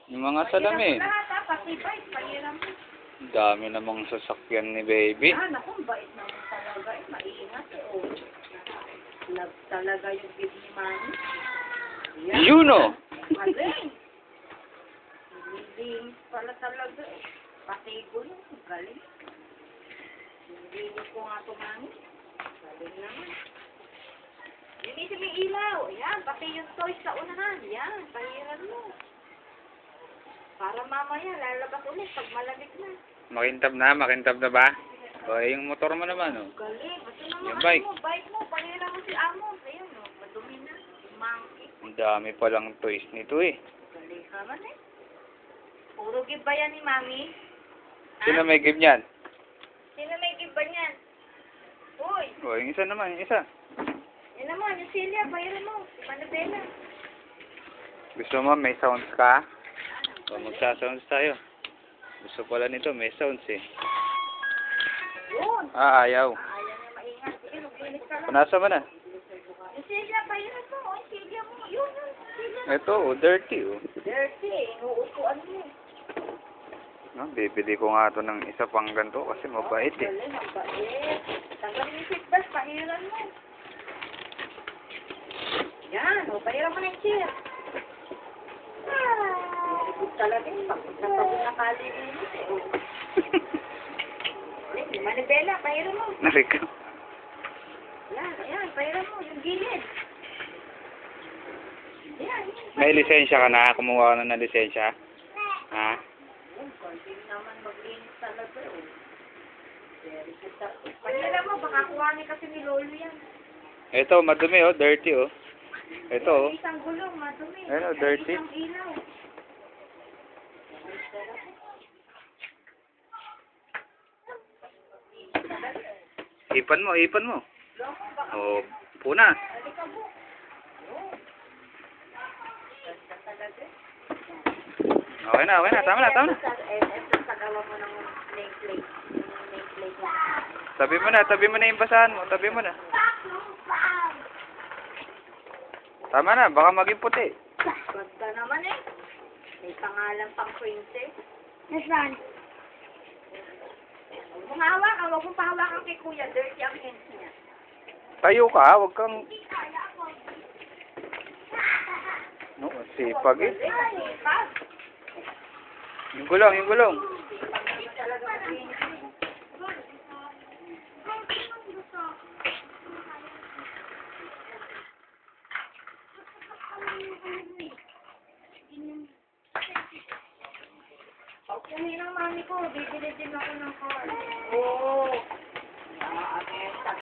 Yung mga salamin. Lahat ha, pati bike, pahiram mo. Ang dami namang sasakyan ni baby. Naku, bait naman talaga. Maingat oh. Love talaga yung gift ni Mami. Yuno! Galing. Linis pala talaga eh. Pati gulo, galing. Linis ko nga ito, Mami. Galing naman. Linisin mo yung ilaw. Ayan, pati yung toys sa unahan. Yan, pahiran mo. Para mamaya, lalabas ulit pag malamig na. Makintab na ba? O, yung motor mo naman, oh. Galing. Kasi naman, Yung bike. bike mo, pahiran mo si Amos. Ayan, oh, madumi na. Yung monkey. Ang dami palang toys nito, eh. Galing naman eh. Puro give ba yan ni Mami? Sino may give niyan? Sino may give ba niyan? Uy, O, yung isa naman, yung isa. yan naman, yung Celia, bayaran mo. Si Manabela. Gusto mo, may sounds ka? O, magsa-sounds tayo. Gusto pala nito, may sounds, eh. Yun. Ayaw. Ayaw niya maingat. Sige, mag-inis ka lang. Punasa mo na. Yung Celia, bayaran mo. O, yung Celia mo. Yun, yun. Celia. Ito, oh, dirty, oh. Dirty eh. Inuupuan mo. No, bibili ko nga ito ng isa pang ganito kasi mabait, eh. Galing, ang bait. Tanggalin yung seatbelt, pahiran mo. Yan, o, pahiran mo na yung chair. Talaga yung pagod na kalinis eh. Ay, Manibela, pahiran mo. Nariko. Yan, ayan, pahiran mo, yung gilid. Yan, May lisensya ka na? Kumuha ka na ng lisensya? Ha? konti naman maglinis talaga eh. Pahiran mo, baka kuhanin kasi ni Lolo yan. Ito, madumi, oh. Dirty, oh. Ito, oh. Isang gulong, madumi. Ano, dirty? Isang ilaw. Ipan mo, ipan mo. Oh, puna. Okay na. Tama na. Ito sa gawa mo ng nameplate. Tabi mo na yung basahan mo. Tabi mo na. Tama na, baka maging puti. Ganda naman eh. May pangalan pang princess. Nasaan? Huwag mong hawakan, huwag mong pahawakan kay Kuya. Dirty ang hands niya. Tayo ka, wag kang... No, sipag eh. Sipag. Yung gulong. Talaga maglinis. Pag uwi ng mami ko, bibili din ako ng car. Oo.